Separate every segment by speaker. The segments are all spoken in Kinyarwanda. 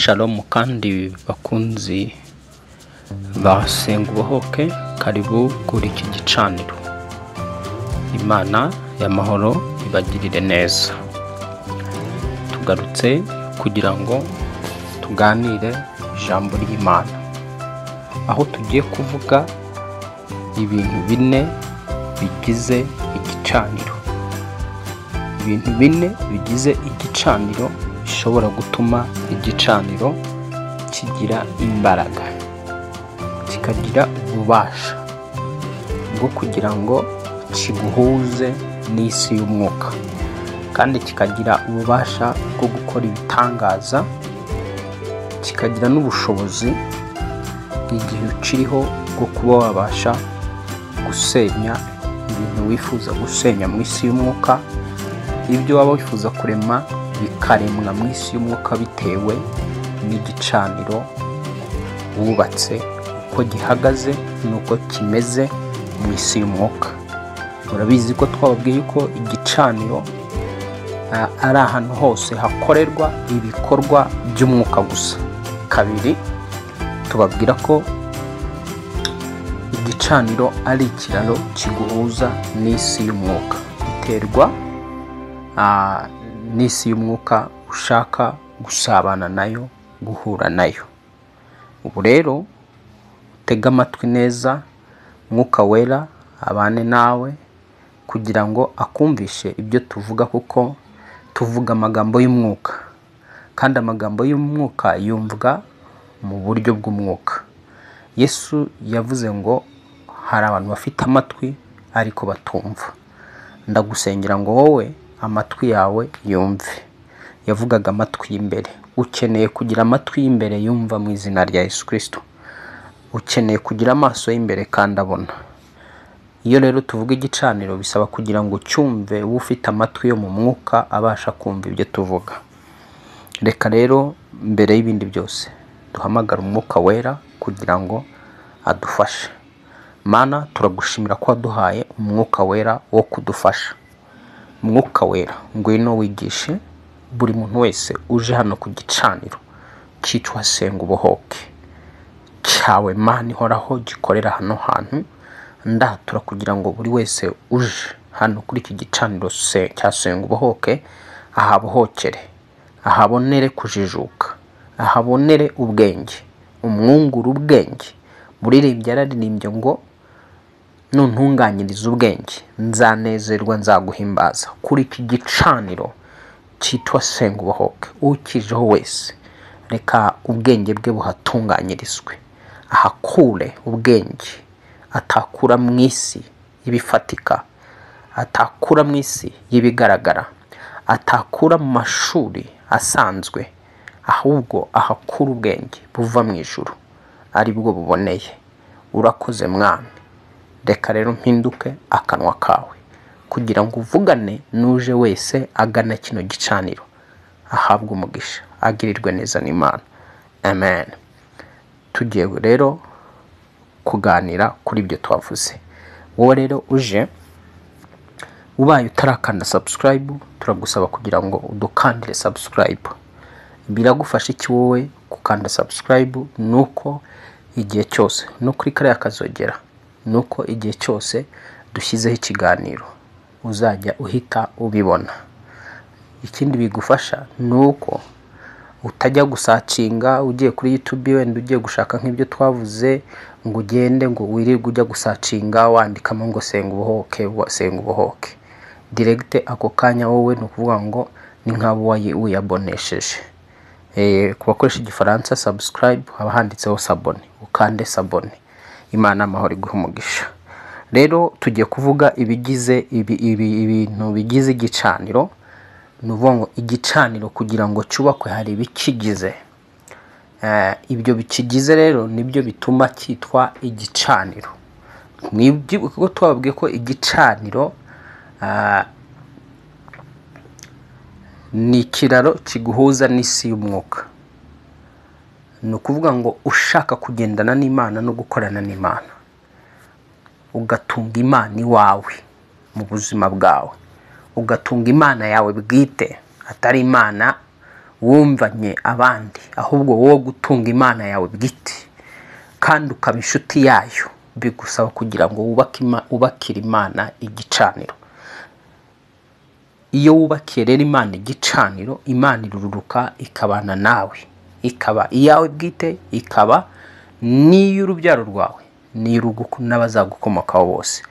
Speaker 1: Shalom kandi bakunzi basenga ubuhoke, karibu kuri iki gicaniro. Imana y'amahoro ibagirire neza. Tugarutse kugira ngo tuganire ijambo ry'Imana, aho tugiye kuvuga ibintu bine bigize igicaniro. Ibintu bine bigize igicaniro bishobora gutuma igicaniro kigira imbaraga, kikagira ububasha bwo kugira ngo kiguhuze n'isi y'umwuka, kandi kikagira ububasha bwo gukora ibitangaza, kikagira n'ubushobozi igihe ukiriho bwo kuba wabasha gusenya ibintu wifuza gusenya mu isi y'umwuka. Ibyo waba wifuza kurema bikaremwa mu isi y'umwuka bitewe n'igicaniro wubatse, uko gihagaze n'uko kimeze mu isi y'umwuka. Murabizi ko twababwiye ko igicaniro ari ahantu hose hakorerwa ibikorwa by'umwuka gusa. Kabiri, tubabwira ko igicaniro ari ikiraro kiguhuza n'isi y'umwuka, biterwa n'isi y'umwuka ushaka gusabana nayo, guhura nayo. Ubu rero utega amatwi neza, Mwuka Wera abane nawe kugira ngo akumvishe ibyo tuvuga, kuko tuvuga amagambo y'umwuka, kandi amagambo y'umwuka yumvwa mu buryo bw'umwuka. Yesu yavuze ngo hari abantu bafite amatwi ariko batumva. Ndagusengera ngo wowe amatwi yawe yumve. Yavugaga amatwi y'imbere. Ukeneye kugira amatwi y'imbere yumva mu izina rya Yesu Kristo. Ukeneye kugira amaso y'imbere kandi abona. Iyo rero tuvuga igicaniro bisaba kugira ngo cyumve ufite amatwi yo mu mwuka abasha kumva ibyo tuvuga. Reka rero mbere y'ibindi byose duhamagara Umwuka Wera kugira ngo adufashe. Mana, turagushimira ko waduhaye Umwuka Wera wo kudufasha. Mwuka Wera, ngwino wigishe buri muntu wese uje hano ku gicaniro cyitwa Senga Ubuhoke cyawe. Mana ihoraho gikorera hano hantu, ndatura kugira ngo buri wese uje hano kuri iki gicaniro cya Senga Ubuhoke ahabohokere, ahabonere kujijuka, ahabonere ubwenge, umwungura ubwenge. Muririmbyi yararirimbye ngo nuntunganyiriza ubwenge nzanezerwa, nzaguhimbaza. Kuri iki gicaniro cyitwa Senga Ubuhoke, ukijeho wese reka ubwenge bwe buhatunganyirizwe, ahakure ubwenge atakura mu isi y'ibifatika, atakura mu isi y'ibigaragara, atakura mu mashuri asanzwe, ahubwo ahakura ubwenge buva mu ijuru ari bwo buboneye. Urakoze Mwami. Reka rero mpinduke akanwa kawe kugira ngo uvugane n'uje wese agana kino gicaniro, ahabwe umugisha, agirirwe neza n'Imana. Amen. Tugiye rero kuganira kuri ibyo twavuze. Wowe rero uje ubaye utarakanda subscribe, turagusaba kugira ngo udukandire subscribe. Biragufasha iki wowe gukanda subscribe? Nuko igihe cyose no kuri kariya kazogera, nuko igihe cyose dushyizeho ikiganiro uzajya uhita ubibona. Ikindi bigufasha nuko utajya gusacinga ugiye kuri YouTube, wenda ugiye gushaka nk'ibyo twavuze, ngo ugende ngo wirirwe ujya gusacinga wandikamo ngo Senga Ubuhoke, Senga Ubuhoke. Direct ako kanya wowe nukuvuga ngo ni nk'abo uyabonesheje. Ku bakoresha igifaransa subscribe haba handitseho sabone, ukande sabone. Imana amahoro iguhe umugisha. Rero tugiye kuvuga ibigize ibintu bigize igicaniro. Nuvuga ngo igicaniro kugira ngo cyubakwe hari ibikigize. Ibyo bikigize rero nibyo bituma cyitwa igicaniro. Mwibuke ko twababwiye ko igicaniro ni ikiraro kiguhuza n'isi y'umwuka. Ni ukuvuga ngo ushaka kugendana n'Imana no gukorana n'Imana, ugatunga Imana iwawe mu buzima bwawe, ugatunga Imana yawe bwite, atari Imana wumvanye abandi, ahubwo wowe gutunga Imana yawe bwite kandi ukaba inshuti yayo, bigusaba kugira ngo wubakire Imana igicaniro. Iyo wubakiye rero Imana igicaniro, Imana iruruka ikabana nawe, ikaba iyawe bwite, ikaba n'iy'urubyaro rwawe, n'abazagukomokaho bose.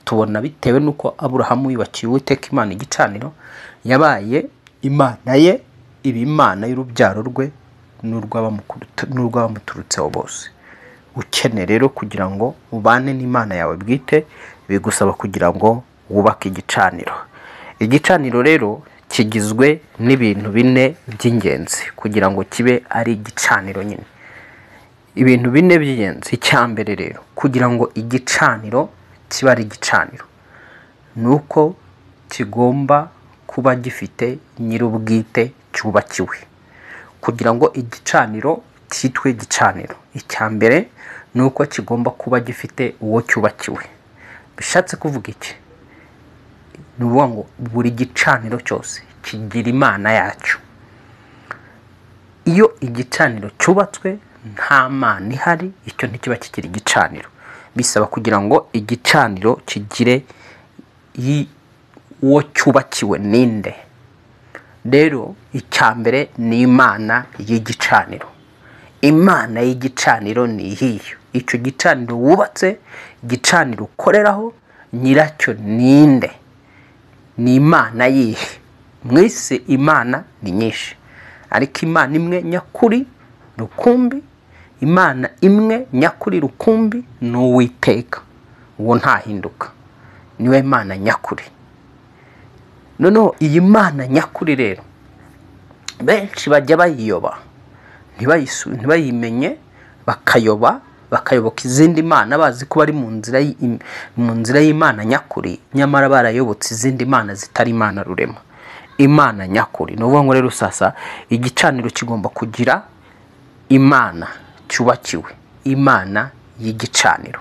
Speaker 1: Tubona bitewe nuko Aburahamu yubakiye Uwiteka Imana igicaniro, yabaye Imana ye, iba Imana y'urubyaro rwe n'urw'abamuturutseho bose. Ukeneye rero kugira ngo ubane n'Imana yawe bwite, bigusaba kugira ngo wubake igicaniro. Igicaniro rero kigizwe n'ibintu bine by'ingenzi kugira ngo kibe ari igicaniro nyine. Ibintu bine by'ingenzi. Icyambere rero, kugira ngo igicaniro kiba ari igicaniro, nuko kigomba kuba gifite nyir'ubwite cyubakiwe. Kugira ngo igicaniro cyitwe igicaniro, icyambere nuko kigomba kuba gifite uwo cyubakiwe. Bishatse kuvuga iki? Nuvuga ngo buri gicaniro cyose kigira Imana yacyo. Iyo igicaniro cyubatswe nta Mana ihari, icyo ntikiba kikiri igicaniro. Bisaba kugira ngo igicaniro kigire uwo cyubakiwe ninde. Rero icyambere ni Imana y'igicaniro. Imana y'igicaniro ni iyiyo. Icyo gicaniro wubatse, igicaniro ukoreraho, nyiracyo ninde? Ni Imana yihe. Mwese Imana ni nyinshi, ariko Imana imwe nyakuri rukumbi, Imana imwe nyakuri rukumbi ni Uwiteka. Uwo ntahinduka, niwe Imana nyakuri. Noneho iyi Mana nyakuri rero benshi bajya bayiyoba, ntibayimenye, bakayoboka izindi mana, bazi ko bari mu nzira y'Imana nyakuri, nyamara barayobotse izindi mana zitari Imana rurema. Imana nyakuri. Nuvuga ngo rero sasa igicaniro kigomba kugira Imana cyubakiwe, Imana y'igicaniro.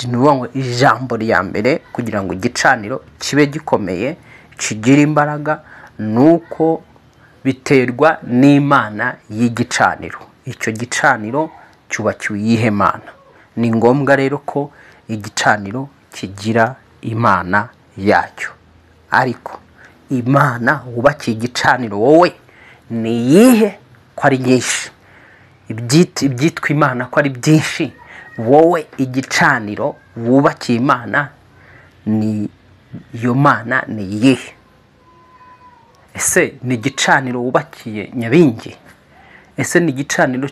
Speaker 1: Nuvuga ngo ijambo rya mbere kugira ngo igicaniro kibe gikomeye, kigire imbaraga, nuko biterwa n'Imana y'igicaniro. Icyo gicaniro cyubakiwe iyihe Mana? Ni ngombwa rero ko igicaniro kigira Imana yacyo. Ariko Imana wubakiye igicaniro wowe ni iyihe? Ko ari nyinshi. Ibyitwa Imana ko ari byinshi, wowe igicaniro wubakiye Imana ni iyo Mana ni iyihe? Ese ni igicaniro wubakiye Nyabingi? Ese ni igicaniro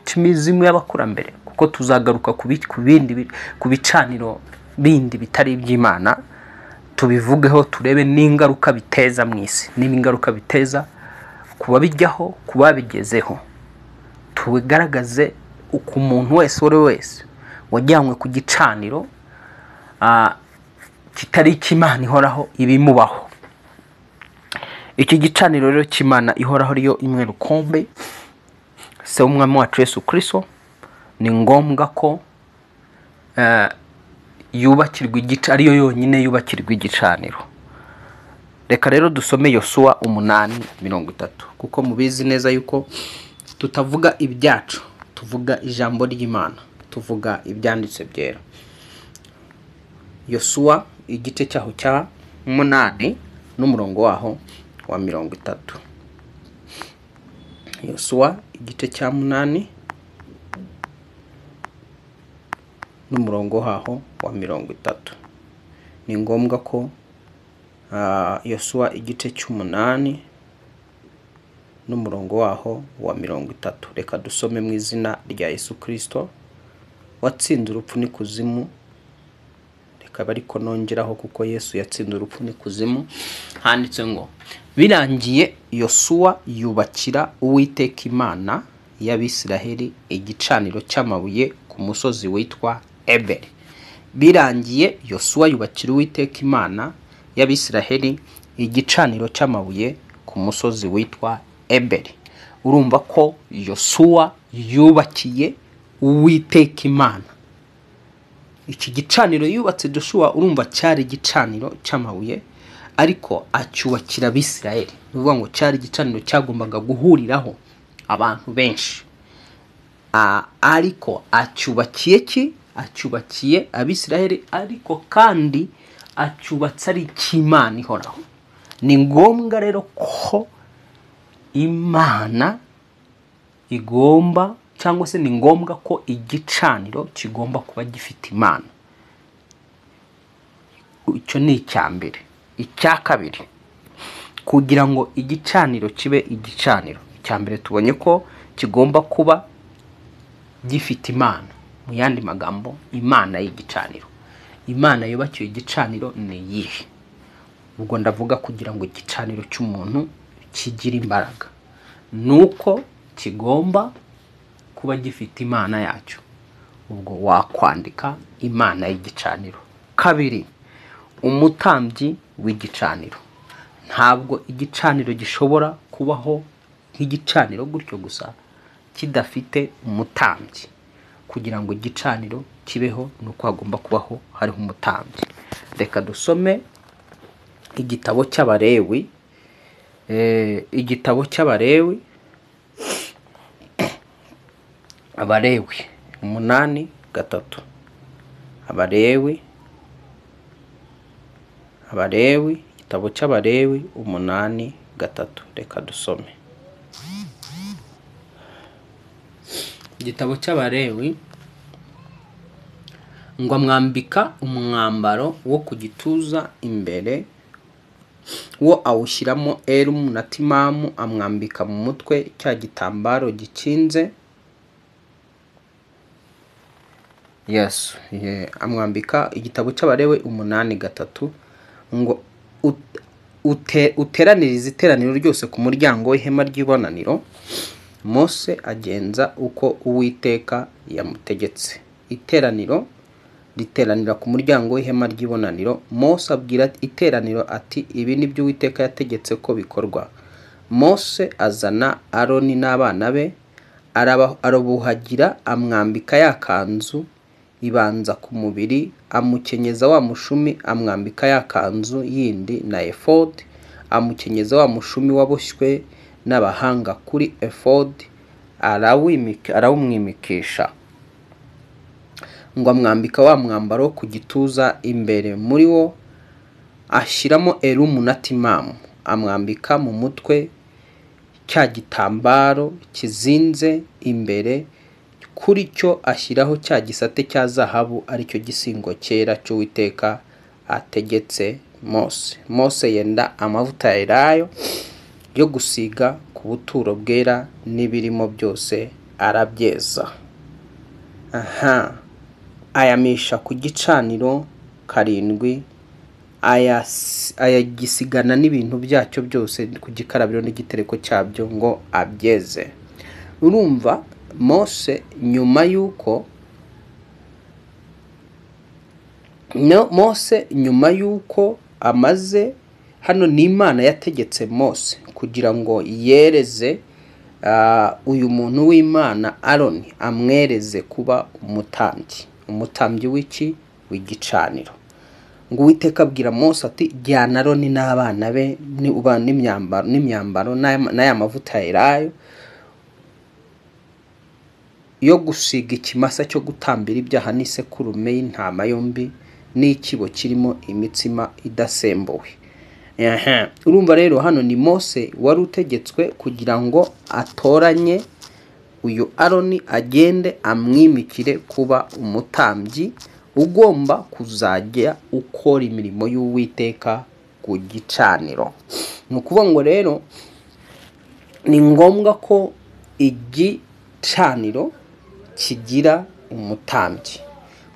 Speaker 1: cy'imizimu y'abakurambere? Kuko tuzagaruka ku bicaniro bindi bitari iby'Imana, tubivugeho, turebe n'ingaruka biteza mu isi, n'ingaruka biteza kuba bijyaho, kuba bigezeho. Tugaragaze uko umuntu wese wese wajyanywe ku gicaniro kitari icy'Imana ihoraho ibimubaho. Iki gicaniro rero cy'Imana ihoraho ariyo imwe rukombe, se w'Umwami wacu Yesu Kristo, ni ngombwa ko yubakirwa ariyo yonyine yubakirwa igicaniro. Reka rero dusome Yosuwa 8:30, kuko mubizi neza yuko tutavuga ibyacu, tuvuga ijambo ry'Imana, tuvuga ibyanditse byera. Yosuwa igice cyaho cya 8 n'umurongo waho wa 30. Yosuwa igice cya 8 n'umurongo waho wa 30. Ni ngombwa ko Yosuwa igice cy'8 n'umurongo waho wa 30. Reka dusome mu izina rya Yesu Kristo watsinze urupfu n'ikuzimu. Reka bariko nongeraho kuko Yesu yatsinze urupfu n'ikuzimu. Handitse ngo, birangiye Yosuwa yubakira Uwiteka Imana y'Abisiraheli igicaniro cy'amabuye ku musozi witwa Eberi. Birangiye Yosuwa yubakira Uwiteka Imana y'Abisiraheli igicaniro cy'amabuye ku musozi witwa Eberi. Urumva ko Yosuwa yubakiye Uwiteka Imana. Iki gicaniro yubatse Joshua urumva cyari igicaniro cy'amabuye, ariko acyubakira Abisirayeli. Bivuga ngo cyari igicaniro cyagombaga guhuriraho abantu benshi. Ariko acyubakiye Abisirayeli, ariko kandi acyubatse ari icy'Imana ihoraho. Ni ngombwa rero ko Imana igomba, cyangwa se ni ngombwa ko igicaniro kigomba kuba gifite Imana. Icyo ni icya mbere. Icya kabiri, kugira ngo igicaniro kibe igicaniro, icya mbere tubonye ko kigomba kuba gifite Imana. Mu yandi magambo, Imana y'igicaniro. Imana yubakiye igicaniro ni iyihe? Ubwo ndavuga kugira ngo igicaniro cy'umuntu kigire imbaraga, nuko kigomba kuba gifite Imana yacyo. Ubwo wakwandika Imana y'igicaniro. Kabiri, umutambyi w'igicaniro. Ntabwo igicaniro gishobora kubaho nk'igicaniro gutyo gusa kidafite umutambyi. Kugira ngo igicaniro kibeho nuko hagomba kubaho hariho umutambyi. Reka dusome igitabo cy'Abalewi. Igitabo cy'Abalewi, Abalewi 8:3. Abalewi, igitabo cy'Abalewi 8:3. Reka dusome igitabo cy'Abalewi. Ngo amwambika umwambaro wo ku gituza imbere, wo awushyiramo Erumu na Timamu, amwambika mu mutwe cya gitambaro gikinze. Amwambika. Igitabo cy'Abalewi 8:3. Ngo uteranirize iteraniro ryose ku muryango w'ihema ry'ibonaniro. Mose agenza uko Uwiteka yamutegetse. Iteraniro riteranira ku muryango w'ihema ry'ibonaniro. Mose abwira iteraniro ati, ibi ni byo Uwiteka yategetse ko bikorwa. Mose azana Aroni n'abana be, arabuhagira, amwambika ya kanzu ibanza ku mubiri, amukenyeza wa mushumi, amwambika ya kanzu yindi na efodi, amukenyeza wa mushumi waboshywe n'abahanga kuri efodi, arawumwimikisha. Ngo amwambika wa mwambaro ku gituza imbere, muri wo ashyiramo Erumu na Timamu, amwambika mu mutwe cya gitambaro kizinze imbere, kuri cyo ashyiraho cya gisate cya zahabu, aricyo gisingo cyera cy'Uwiteka ategetse Mose. Mose yenda amavuta ya elayo yo gusiga ku buturo bwera n'ibirimo byose arabyeza. Ayamisha ku gicaniro 7, ayagisigana n'ibintu byacyo byose ku gikarabiro n'igitereko cyabyo ngo abyeze. Urumva Mose nyuma yuko amaze hano, ni Imana yategetse Mose kugira ngo yereze uyu muntu w'Imana Aroni, amwereze kuba umutambyi w'iki? W'igicaniro. Ngo Uwiteka abwira Mose ati, jyana Aroni n'abana be n'imyambaro n'aya mavuta ya elayo yo gusiga ikimasa cyo gutambira ibyaha, n'isekurume y'intama yombi, n'ikibo kirimo imitsima idasembuwe. Urumva rero hano ni Mose wari utegetswe kugira ngo atoranye uyu Aroni, agende amwimikire kuba umutambyi ugomba kuzajya ukora imirimo y'Uwiteka ku gicaniro. Ni ukuvuga ngo rero ni ngombwa ko igicaniro kigira umutambyi,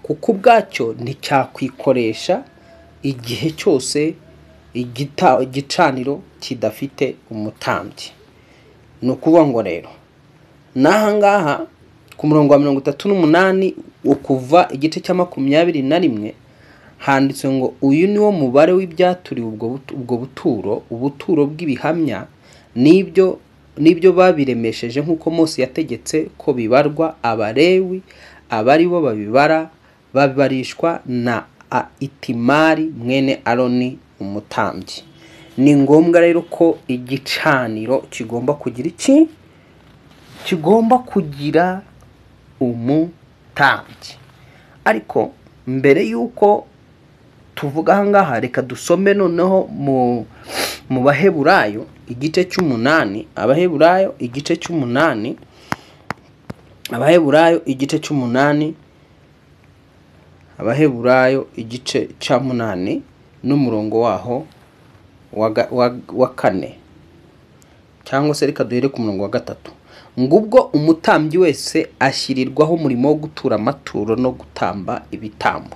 Speaker 1: kuko ubwacyo nticyakikoresha igihe cyose igicaniro kidafite umutambyi. Ni ukuvuga ngo rero n'ahangaha ku murongo wa 38 ukuva igice cya 21 handitse ngo uyu niwo mubare w'ibyaturiwe ubwo ubuturo bw'ibihamya n'ibyo babiremesheje nk'uko Mose yategetse ko bibarwa. Abalewi abari bo babibarishwa na Itamari mwene Aroni umutambyi. ni ngombwa rero ko igicaniro kigomba kugira iki? Kigomba kugira umutambyi. Ariko mbere yuko tuvuga ahangaha, reka dusome noneho mu Baheburayo igice cy'umunani. Abaheburayo igice cy'umunani. Abaheburayo igice cy'umunani. Abaheburayo igice cya munani n'umurongo waho wa 4, cyangwa se reka duhere ku murongo wa 3. Ngubwo umutambyi wese ashyirirwaho umurimo wo gutura amaturo no gutamba ibitambo,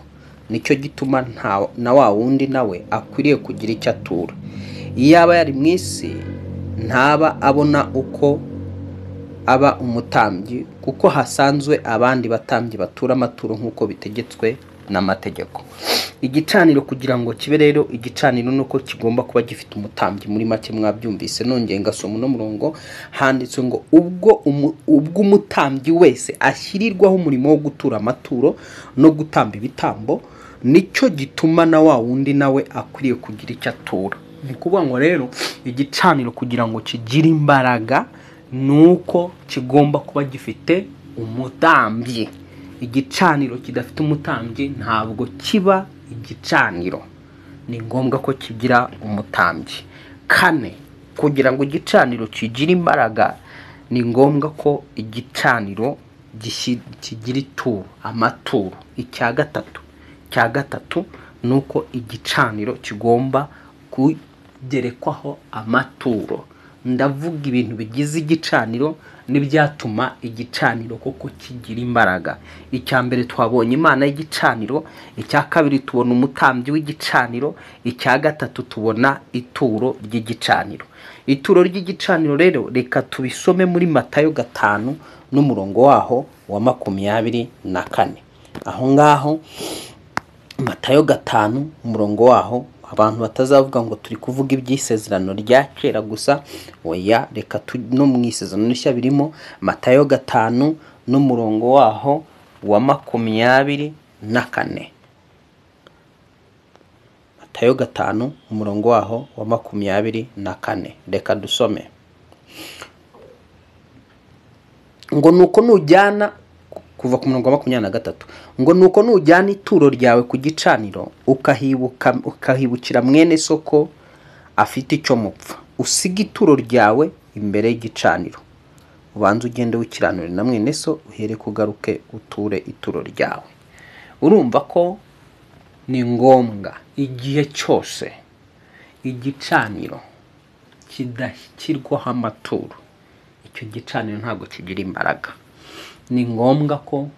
Speaker 1: nicyo gituma na wa wundi nawe akwiriye kugira icyo atura. Iyo aba yari mu isi ntaba abona uko aba umutambyi, kuko hasanzwe abandi batambyi batura amaturo nk'uko bitegetswe n'amategeko. Igicaniro kugira ngo kibe rero igicaniro nuko kigomba kuba gifite umutambyi. Muri make mwabyumvise, nongeye ngasoma no murongo handitse ngo ubwo umutambyi wese ashyirirwaho umurimo wo gutura amaturo no gutamba ibitambo, nicyo gituma na wa wundi nawe akwiriye kugira icyo atura. Ni kuvuga ngo rero igicaniro kugira ngo kigire imbaraga nuko kigomba kuba gifite umutambyi. Igicaniro kidafite umutambyi ntabwo kiba igicaniro. Ni ngombwa ko kigira umutambyi. 4, kugira ngo igicaniro kigire imbaraga ni ngombwa ko igicaniro kigira ituro, amaturo. Icya gatatu nuko igicaniro kigomba kugerekwaho amaturo. Ndavuga ibintu bigize igicaniro n'ibyatuma igicaniro koko kigira imbaraga. Icya mbere twabonye Imana y'igicaniro, icya kabiri tubona umutambyi w'igicaniro, icya gatatu tubona ituro ry'igicaniro. Ituro ry'igicaniro rero reka tubisome muri Matayo 5 n'umurongo waho wa 24. Aho ngaho Matayo 5 umurongo waho, abantu batazavuga ngo turi kuvuga iby'isezerano rya kera gusa, oya, reka no mu isezerano rishya birimo. Matayo 5 n'umurongo waho wa 24. Matayo 5 umurongo waho wa 24. Reka dusome ngo nuko nujyana, kuva ku murongo wa 23, ngo nuko nujyana ituro ryawe ku gicaniro ukahibukira mwene soko afite icyo mupfa, usiga ituro ryawe imbere y'igicaniro, ubanza ugende wikiranure na mwene so, uhere kugaruke uture ituro ryawe. Urumva ko ni ngombwa igihe cyose igicaniro kidashyirwaho amaturo, icyo gicaniro ntabwo kigira imbaraga. Ni ngombwa ko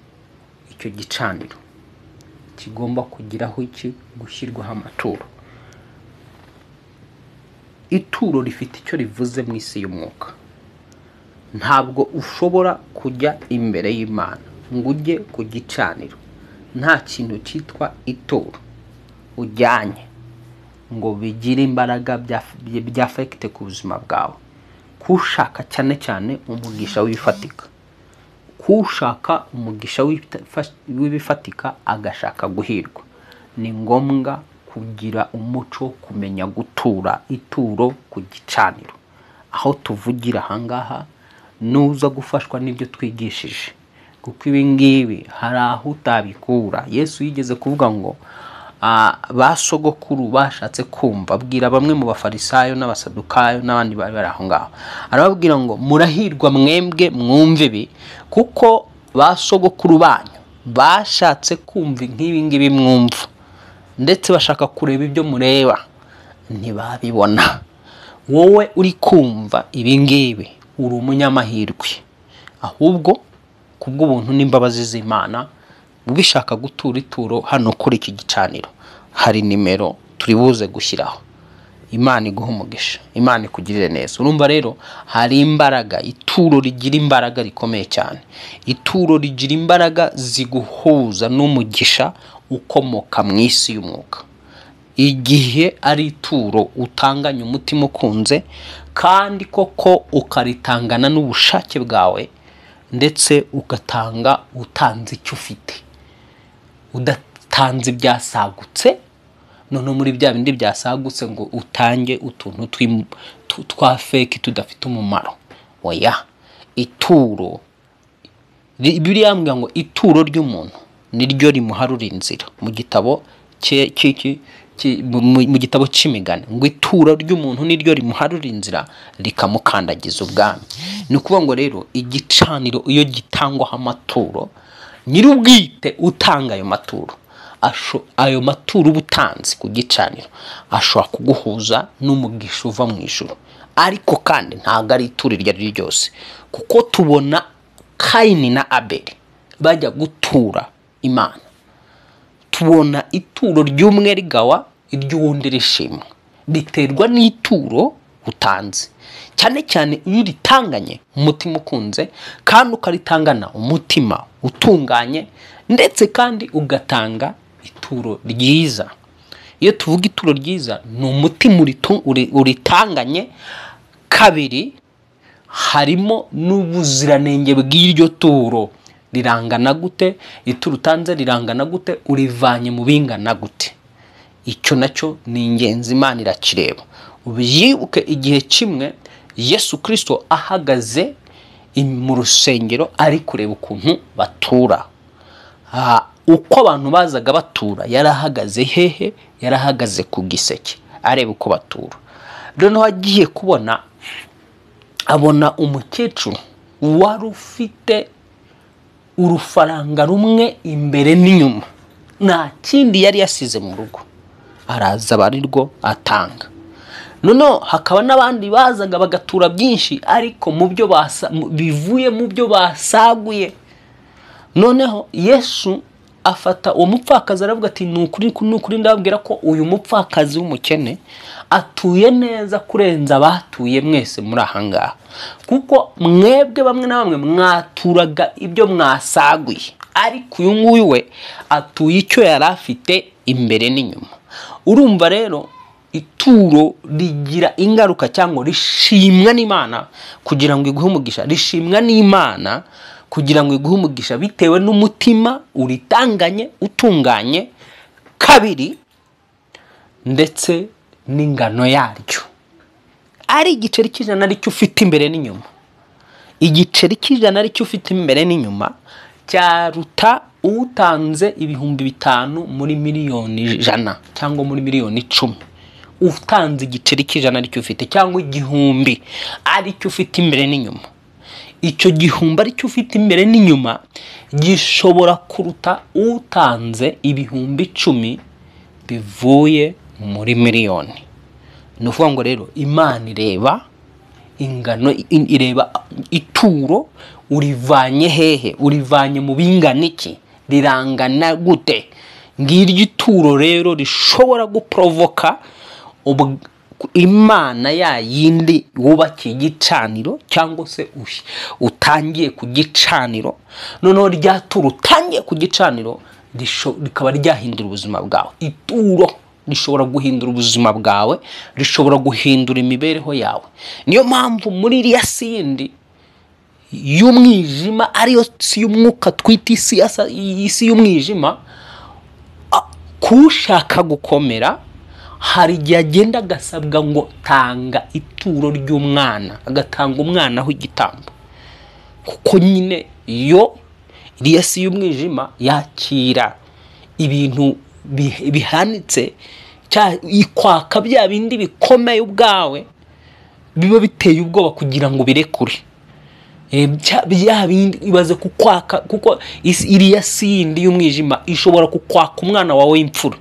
Speaker 1: icyo gicaniro kigomba kugiraho gushyirwaho amaturo. Ituro rifite icyo rivuze mu isi y'umwuka. Ntabwo ushobora kujya imbere y'Imana ngo ujye ku gicaniro nta kintu cyitwa ituro ujyanye ngo bigire imbaraga byafekite ku buzima bwawe. Kushaka cyane cyane umugisha w'ibifatika, kushaka umugisha w'ibifatika agashaka guhirwa, ni ngombwa kugira umuco, kumenya gutura ituro ku gicaniro. Aho tuvugira ahangaha nuza gufashwa n'ibyo twigishije, kuko ibi ngibi hari aho utabikura. Yesu yigeze kuvuga ngo basogokuru bashatse kumva, abwira bamwe mu bafarisayo n'abasadukayo n'abandi bari aho ngaho, arababwira ngo murahirwa mwembwe mwumve ibi, kuko basogokuru banyu bashatse kumva nk'ibi ngibi mwumva, ndetse bashaka kureba ibyo mureba ntibabibona. Wowe uri kumva ibi ngibi uri umunyamahirwe, ahubwo kubw'ubuntu n'imbabazi z'Imana ubishaka gutura ituro hano kuri iki gicaniro hari nimero turi buze gushyiraho. Imana iguha umugisha, Imana ikugirire neza. Urumva rero hari imbaraga, ituro rigira imbaraga rikomeye cyane. Ituro rigira imbaraga ziguhuza n'umugisha ukomoka mu isi y'umwuka. Igihe ari ituro utanganya umutima ukunze, kandi koko ukaritangana n'ubushake bwawe, ndetse ugatanga utanze icyo ufite, udatanze ibyasagutse, none muri bya bindi byasagutse ngo utange utuntu twa fake tudafite umumaro. Oya, ituro Bibiliya yambwira ngo ituro ry'umuntu niryo rimuharura inzira. Mu gitabo mu gitabo cy'Imigani ngo ituro ry'umuntu niryo rimuharura inzira rikamukandagiza ubwami. Ni ukuvuga ngo rero igicaniro iyo gitangwaho amaturo, nyir'ubwite utanga ayo maturo ubutanzi ku gicaniro ashobora kuguhuza n'umugisha uva mu ijuru. Ariko kandi ntabwo ari ituro iryo ari ryose, kuko tubona Kayini na Abeli bajya gutura Imana. Tubona ituro ry'umwe rigawa, iry'uwundi rishimwa. Biterwa n'ituro utanze, cyane cyane iyo uritanganye umutima ukunze kandi ukaritangana umutima utunganye, ndetse kandi ugatanga ituro ryiza. Iyo tuvuga ituro ryiza ni umutima uritanganye. Kabiri, harimo n'ubuziranenge bw'iryo turo. Rirangana gute? Ituro utanze rirangana gute? Urivanye mu bingana gute? Icyo nacyo ni ingenzi, Imana irakireba. Ubyibuke igihe kimwe Yesu Kristo ahagaze mu rusengero ari kureba ukuntu batura. Uko abantu bazaga batura, yarahagaze hehe? Yarahagaze ku giseke areba uko batura. Noneho agiye kubona, abona umukecuru wari ufite urufaranga rumwe imbere n'inyuma, nta kindi yari yasize mu rugo. Araza barirwo atanga. Noneho hakaba n'abandi bazaga bagatura byinshi, ariko bivuye mu byo basaguye. Noneho Yesu afata uwo mupfakazi aravuga ati nukuri ndababwira ko uyu mupfakazi w'umukene atuye neza kurenza abatuye mwese muri ahangaha, kuko mwebwe bamwe na bamwe mwaturaga ibyo mwasaguye, ariko uyu nguyu we atuye icyo yari afite imbere n'inyuma. Urumva rero ituro rigira ingaruka, cyangwa rishimwa n'Imana kugira ngo iguhe umugisha. Rishimwa n'Imana kugira ngo iguhe umugisha bitewe n'umutima uritanganye utunganye. Kabiri, ndetse n'ingano yaryo. Ari igiceri cy'ijana aricyo ufite imbere n'inyuma, igiceri cy'ijana aricyo ufite imbere n'inyuma cyaruta utanze 500 muri miliyoni 100 cyangwa muri miliyoni 10. Utanze igiceri cy'ijana aricyo ufite, cyangwa 1000 aricyo ufite imbere n'inyuma. Icyo 1000 aricyo ufite imbere n'inyuma gishobora kuruta utanze 10,000 bivuye muri miliyoni. Ni ukuvuga ngo rero Imana ireba ingano, ireba ituro urivanye hehe, urivanye mu bingana iki, rirangana gute. Ngiryo ituro rero rishobora guprovoka Imana ya yindi wubakiye igicaniro, cyangwa se utangiye ku gicaniro. Noneho rya turo utangiye ku gicaniro rikaba ryahindura ubuzima bwawe. Ituro rishobora guhindura ubuzima bwawe, rishobora guhindura imibereho yawe. Niyo mpamvu muri iriya si yindi y'umwijima, ariyo si y'umwuka twita isi y'umwijima, kushaka gukomera hari igihe agenda agasabwa ngo tanga ituro ry'umwana, agatanga umwana aho igitambo, kuko nyine iyo iriya si y'umwijima yakira ibintu bihanitse, ikwaka bya bindi bikomeye ubwawe biba biteye ubwoba kugira ngo birekure. Bya bindi ibaze kukwaka, kuko iriya si yindi y'umwijima ishobora kukwaka umwana wawe w'imfura.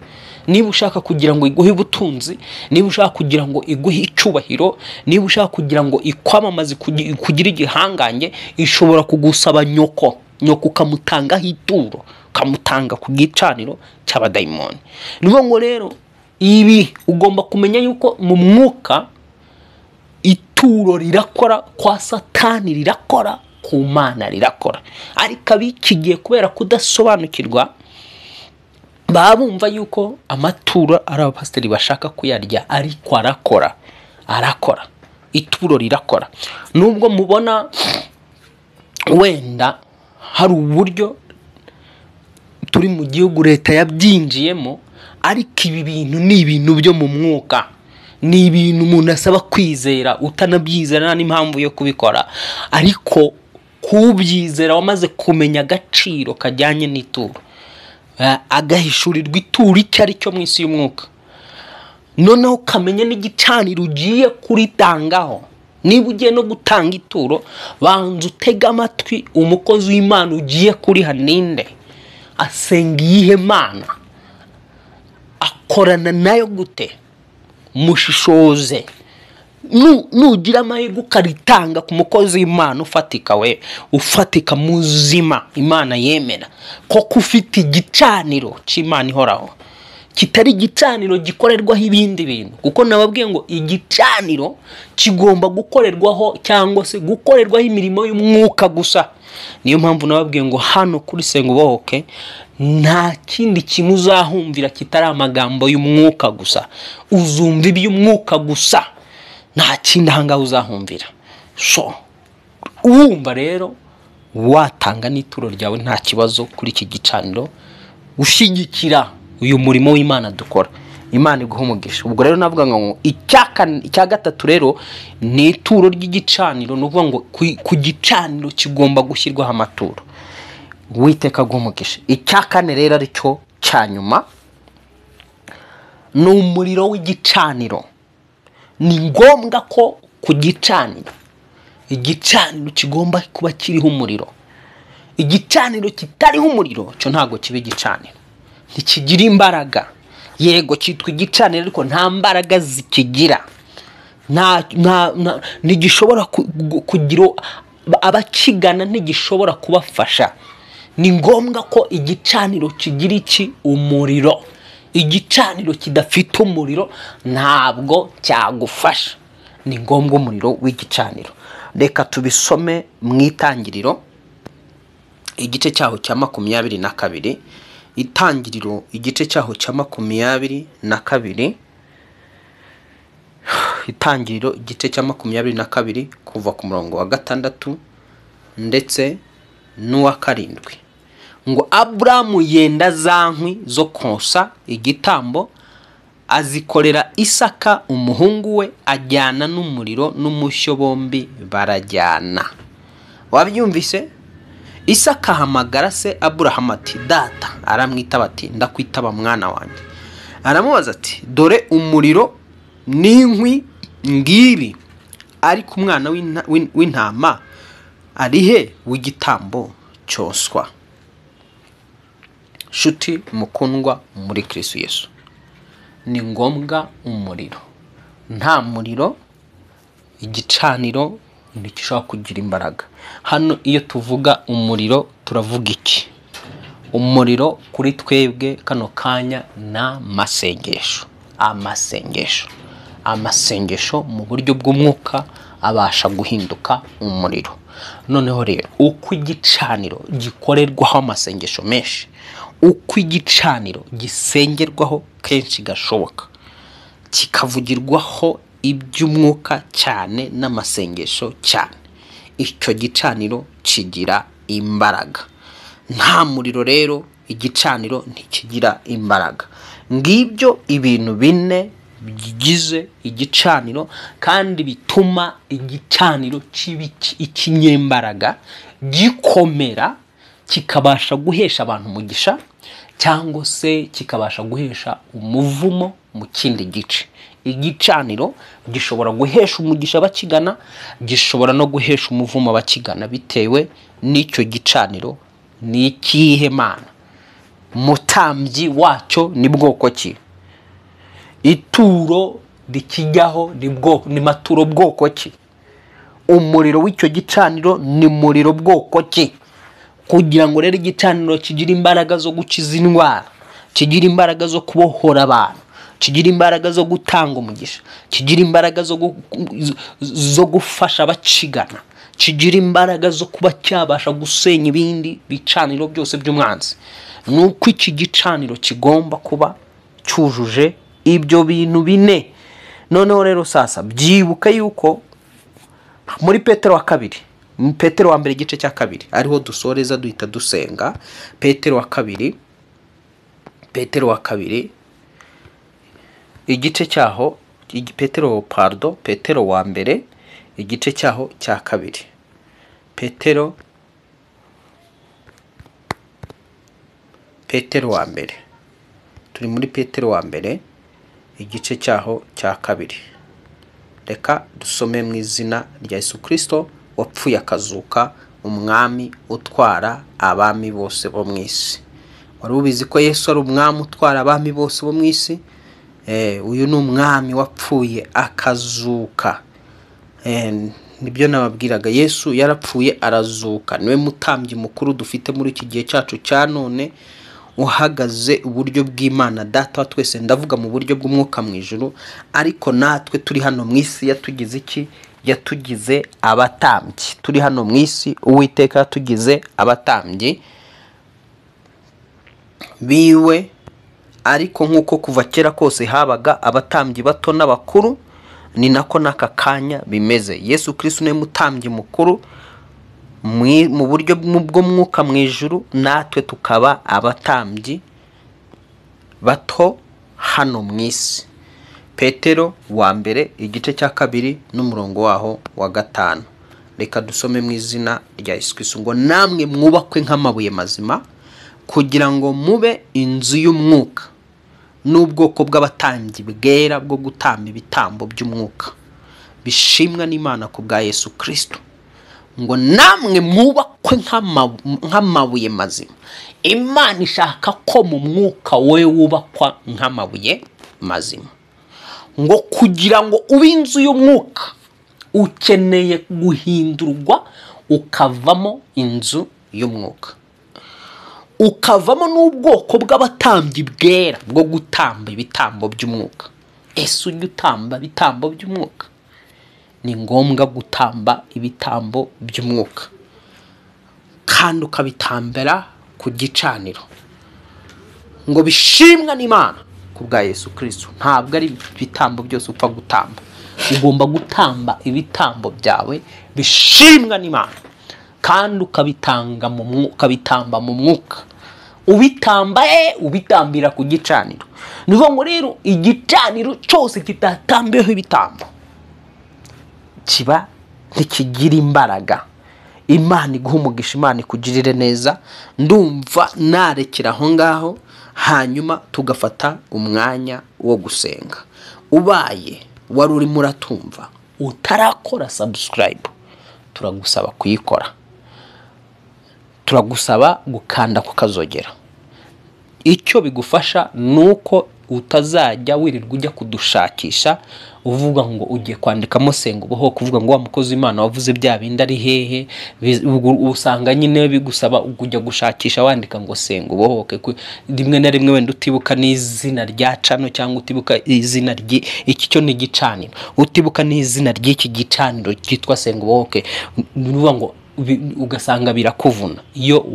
Speaker 1: Niba ushaka kugira ngo iguhe ubutunzi, niba ushaka kugira ngo iguhe icyubahiro, niba ushaka kugira ngo ikwamamaze kugira igihangange, ishobora kugusaba nyoko ukamutangaho ituro, ukamutanga ku gicaniro cy'abadayimoni. Niyo ngo rero ibi ugomba kumenya yuko mu mwuka ituro rirakora, kwa Satani rirakora, ku Mana rirakora. Ariko abikigiye kubera kudasobanukirwa, babumva yuko amaturo ari abapasiteri bashaka kuyarya, ariko arakora. Ituro rirakora. Nubwo mubona wenda hari uburyo turi mu gihugu leta yabyinjiyemo, ariko ibi bintu ni ibintu byo mu mwuka, ni ibintu umuntu asaba kwizera, utanabyizera nta n'impamvu yo kubikora, ariko kubyizera wamaze kumenya agaciro kajyanye n'ituro, agahishurirwa ituro icyo ari cyo mu isi y'umwuka, noneho ukamenya n'igicaniro ugiye kuritangaho. Niba ugiye no gutanga ituro, banza utega amatwi umukozi w'Imana ugiye kuriha ninde, asenga iyihe Mana, akorana nayo gute, mushishoze. Nugira amahirwe ukaritanga ku mukozi w'Imana ufatika, we ufatika muzima Imana yemera, koko ufite igicaniro cy'Imana ihoraho, kitari igicaniro gikorerwaho ibindi bintu. Kuko nababwiye ngo igicaniro kigomba gukorerwaho cyangwa se gukorerwaho imirimo y'umwuka gusa. Niyo mpamvu nababwiye ngo hano kuri Senga Ubohoke nta kindi kintu uzahumvira kitari amagambo y'umwuka gusa, uzumva iby'umwuka gusa, nta kindi ahangaha uzahumvira. So wumva rero watanga n'ituro ryawe nta kibazo kuri iki gicaniro, ushyigikira uyu murimo w'Imana dukora, Imana iguha umugisha. Ubwo rero navuga ngo icya gatatu rero ni ituro ry'igicaniro, nuvuga ngo ku gicaniro kigomba gushyirwaho amaturo, Uwiteka aguha umugisha. Icya kane rero ari cyo cya nyuma ni umuriro w'igicaniro. Ni ngombwa ko ku gicaniro, igicaniro kigomba kuba kiriho umuriro. Igicaniro kitariho umuriro cyo ntago kibe igicaniro, ntikigira imbaraga. Yego cyitwa igicaniro ariko nta mbaraga zikigira, ntigishobora kugira abakigana, ntigishobora kubafasha. Ni ngombwa ko igicaniro kigira iki? Umuriro. Igicaniro kidafite umuriro ntabwo cyagufasha, ni ngombwa umuriro w'igicaniro. Reka tubisome mu Itangiriro igice cyaho cya 22. Itangiriro igice cyaho cya 22. Itangiriro igice cya 22 kuva ku murongo wa 6 ndetse n'uwa 7. Ngo Aburamu yenda za nkwi zo konsa igitambo, azikorera Isaka umuhungu we, ajyana n'umuriro n'umushyo, bombi barajyana. Wabyumvise? Isaka ahamagara se Aburahamu ati, data. Aramwitaba ati, ndakwitaba mwana wanjye. Aramubaza ati, dore umuriro n'inkwi ngibi, ariko umwana w'intama ari he w'igitambo cyoswa? Shuti mukundwa muri Kristo Yesu, ni ngombwa umuriro. Nta muriro igicaniro ntikishobora kugira imbaraga. Hano iyo tuvuga umuriro turavuga iki? Umuriro kuri twebwe kano kanya na masengesho. Amasengesho mu buryo bw'umwuka abasha guhinduka umuriro. Noneho rero uko igicaniro gikorerwaho amasengesho menshi, uko igicaniro gisengerwaho kenshi gashoboka, kikavugirwaho iby'umwuka cyane n'amasengesho cyane, icyo gicaniro kigira imbaraga. Nta muriro rero igicaniro ntikigira imbaraga. Ngibyo ibintu bine bigize igicaniro kandi bituma igicaniro ikinyembaraga, gikomera, kikabasha guhesha abantu umugisha cyangwa se kikabasha guhesha umuvumo mu kindi gice. Igicaniro gishobora guhesha umugisha bakigana, gishobora no guhesha umuvumo bakigana, bitewe n'icyo gicaniro ni ikihe Mana, mutambyi wacyo ni bwoko ki, ituro rikijyaho ni maturo bwoko ki, umuriro w'icyo gicaniro ni muriro bwoko ki. Kugira ngo rero igicaniro kigira imbaraga zo gukiza indwara, kigira imbaraga zo kubohora abantu, kigira imbaraga zo gutanga umugisha, kigira imbaraga zo gufasha abakigana, kigira imbaraga zo kuba cyabasha gusenya ibindi bicaniro byose by'umwanzi, nuko iki gicaniro kigomba kuba cyujuje ibyo bintu bine. Noneho rero sasa byibuka yuko muri Petero wa kabiri, Petero wa mbere igice cya 2 ariho dusoreza duhita dusenga. Petero wa kabiri igice cyaho Petero wa mbere igice cyaho cya kabiri. Petero wa mbere, turi muri Petero wa mbere igice cyaho cya kabiri. Reka dusome mu izina rya Yesu Kristo wapfuye akazuka, umwami utwara abami bose bo mu isi. Wari ubizi ko Yesu ari umwami utwara abami bose bo mu isi? Uyu ni umwami wapfuye akazuka. Nibyo nababwiraga, Yesu yarapfuye arazuka. Niwe mutambyi mukuru dufite muri iki gihe cyacu cya none, uhagaze uburyo bw'Imana Data wa twese, ndavuga mu buryo bw'umwuka mu ijuru. Ariko natwe turi hano mu isi yatugize iki? Yatugize abatambyi. Turi hano mu isi Uwiteka yatugize abatambyi biwe. Ariko nk'uko kuva kera kose habaga abatambyi bato n'abakuru, ni nako n'aka kanya bimeze. Yesu Kristo ni mutambyi mukuru mu buryo bw'umwuka mu ijuru, natwe tukaba abatambyi bato hano mu isi. Petero wa mbere igice cya kabiri n'umurongo waho wa 5. Reka dusome mu izina rya Yesu Kristo ngo namwe mwubakwe nk'amabuye mazima, kugira ngo mube inzu y'umwuka n'ubwoko bw'abatambyi bwera bwo gutamba ibitambo by'umwuka bishimwa n'Imana ku bwa Yesu Kristo. Ngo namwe mwubakwe nk'amabuye mazima. Imana ishaka ko mu mwuka we wubakwa nk'amabuye mazima. Ngo kugira ngo ube inzu y'umwuka ukeneye guhindurwa ukavamo inzu y'umwuka, ukavamo n'ubwoko bw'abatambyi bwera bwo gutamba ibitambo by'umwuka. Ese ujya utamba ibitambo by'umwuka? Ni ngombwa gutamba ibitambo by'umwuka, kandi ukabitambira ku gicaniro ngo bishimwa n'Imana ku bwa Yesu Kristo. Ntabwo ari ibitambo byose upfa gutamba, ugomba gutamba ibitambo byawe bishimwa n'Imana, kandi ukabitanga mu mwuka, ukabitamba mu mwuka. Ubitambira ku gicaniro. Nivuga ngo rero igicaniro cyose kitatambiyeho ibitambo kiba ntikigira imbaraga. Imana iguha umugisha, Imana ikugirire neza. Ndumva narekera aho ngaho, hanyuma tugafata umwanya wo gusenga. Ubaye wari urimo uratumva utarakora subscribe, turagusaba kuyikora. Turagusaba gukanda ku kazogera. Icyo bigufasha nuko utazajya wirirwa ujya kudushakisha uvuga ngo ugiye kwandikamo Senga Ubohoke, kuvuga ngo wa mukozi Imana wavuze bya bindi ari hehe. Usanga nyine bigusaba kujya gushakisha wandika ngo Senga Ubohoke, rimwe na rimwe wenda utibuka n'izina rya cano, cyangwa utibuka izina iki cyo ni gicaniro, utibuka n'izina ry'iki gicaniro cyitwa Senga Ubohoke. Nuvuga ngo ugasanga birakuvuna. Iyo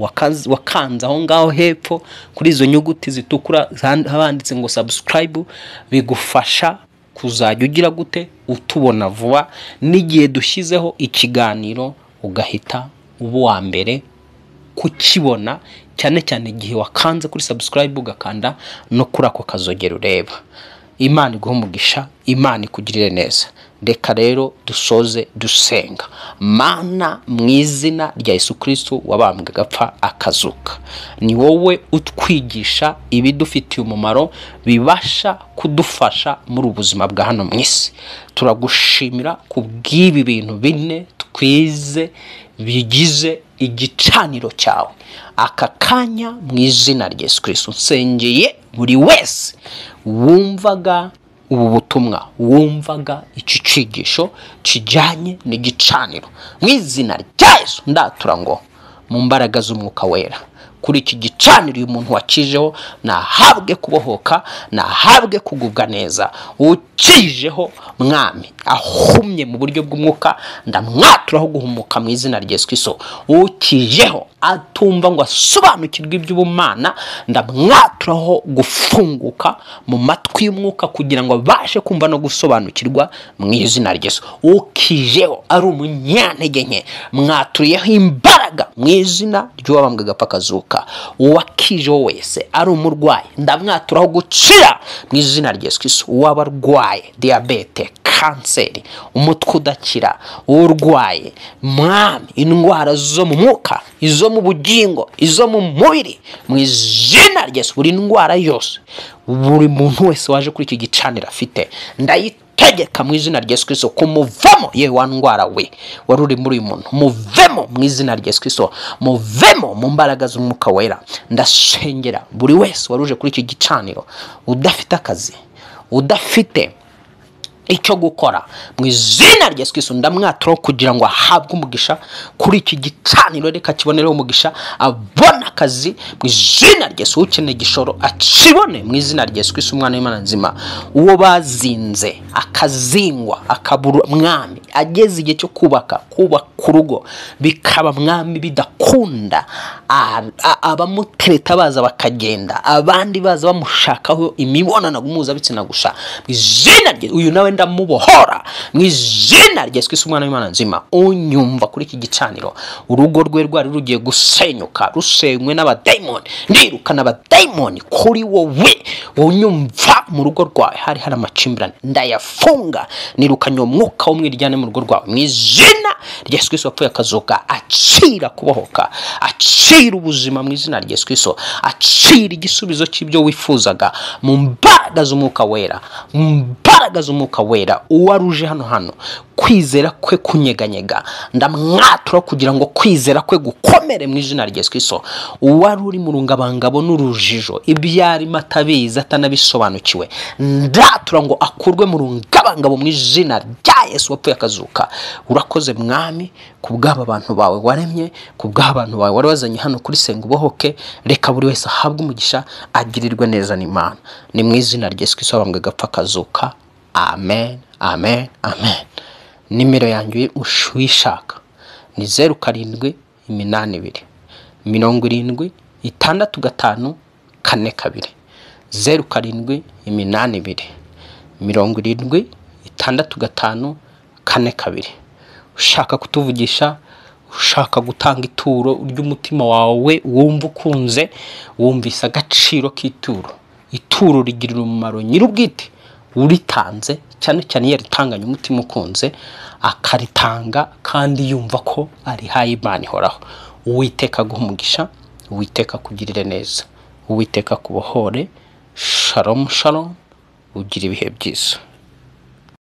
Speaker 1: wakanze aho ngaho hepfo kuri izo nyuguti zitukura habanditse ngo subscribe, bigufasha kuzajya ugira gute utubona vuba, n'igihe dushyizeho ikiganiro ugahita uba wa mbere kukibona, cyane cyane igihe wakanze kuri subscribe ugakanda no kuri ako kazogera ureba. Imana iguha umugisha, Imana ikugirire neza. Reka rero dusoze dusenga. Mana, mu izina rya Yesu Kristo wabambwe agapfa akazuka, ni wowe utwigisha ibidufitiye umumaro bibasha kudufasha muri ubuzima bwa hano mu isi. Turagushimira ku bw'ibi bintu bine twize bigize igicaniro cyawe. Aka kanya mu izina rya Yesu Kristo nsengeye buri wese wumvaga ubu butumwa, wumvaga iki cigisho kijyanye n'igicaniro, mu izina rya Yesu ndatura ngo mu mbaraga z'umwuka wera kuri iki gicaniro uyu muntu wakijeho nahabwe kubohoka, nahabwe kugubwa neza. Ukijeho mwami ahumye mu buryo bw'umwuka, ndamwaturaho guhumuka mu izina rya Yesu Kristo. Ukijeho atumva ngo asobanukirwe iby'ubumana, ndamwaturaho gufunguka mu matwi y'umwuka kugira ngo abashe kumva no gusobanukirwa mu izina rya Yesu. Ukijeho ari umunyantege nke, mwaturiyeho imbaraga mu izina ry'uwabambwe agapfa akazuka. mwuka uwakije wese ari umurwayi ndamwaturaho gukira mu izina rya Yesu Kristo. Uwabarwaye diabete, kanseri, umutwe udakira, urwaye mwami indwara zo mu mwuka, izo mu bugingo, izo mu mubiri, mu izina rya Yesu, buri ndwara yose buri muntu wese waje kuri iki gicaniro afite ndayitegeka mu izina rya Yesu Kristo kumuvamo. Ye wa ndwara we wari uri muri uyu muntu muvemo mu izina rya Yesu Kristo, muvemo mu mbaraga z'umwuka wera. Ndasengera buri wese waruje kuri iki gicaniro udafite akazi, udafite icyo gukora, mu izina rya Yesu Kristo ndamwaturaho kugira ngo ahabwe umugisha kuri iki gicaniro, reka kibonereho umugisha, abona akazi mu izina rya Yesu. Ukeneye igishoro akibone mu izina rya Yesu Kristo umwana w'Imana nzima. Uwo bazinze akazingwa akabura mwami, ageze igihe cyo kubaka urugo bikaba mwami bidakunda, abamutereta baza bakagenda, abandi baza bamushakaho imibonano mpuzabitsina gusa, mu izina rya uyu nawe ndamubohora mu izina rya Yesu Kristo umwana w'Imana nzima. Unyumva kuri iki gicaniro urugo rwe rwari rugiye gusenyuka, rusenywe n'abadayimoni, ndirukana abadayimoni kuri wowe. Unyumva mu rugo rwawe hari amakimbirane ndayafunga, nirukanye umwuka w'umwiryane mu rugo rwawe mu izina rya Yesu Kristo wapfuye akazuka. Acira kubohoka, acira ubuzima mu izina rya Yesu Kristo, acira igisubizo cy'ibyo wifuzaga mu mbaraga z'umwuka wera, mu mbaraga z'umwuka wera. Uwaruje hano kwizera kwe kunyeganyega ndamwatura kugira ngo kwizera kwe gukomere mu izina rya Yesu Kristo. Uwari uri mu rungabangabo n'urujijo, ibyari matabiza atanabisobanukiwe, ndatura ngo akurwe mu rungabangabo mu izina rya Yesu wapfuye akazuka. Urakoze mwami kubw'aba bantu bawe waremye, kubw'aba bantu bawe wari wazanye hano kuri Senga Ubohoke. Reka buri wese ahabwe umugisha, agirirwe neza n'Imana, ni mu izina rya Yesu Kristo wabambwe agapfa akazuka. Amen, amen, amen. Nimero yanjye ushaka ni 0782 70 65 42, 0782 70 65 42. Ushaka kutuvugisha, ushaka gutanga ituro ry'umutima wawe wumva ukunze, wumvise agaciro k'ituro. Ituro rigirira umumaro nyir'ubwite uritanze, cyane cyane yaritanganye umutima ukunze, akaritanga kandi yumva ko ari hayi Imana ihoraho. Uwiteka guhumugisha, Uwiteka kugirire neza, Uwiteka kubohore. Shalom shalom, ugira ibihe byiza.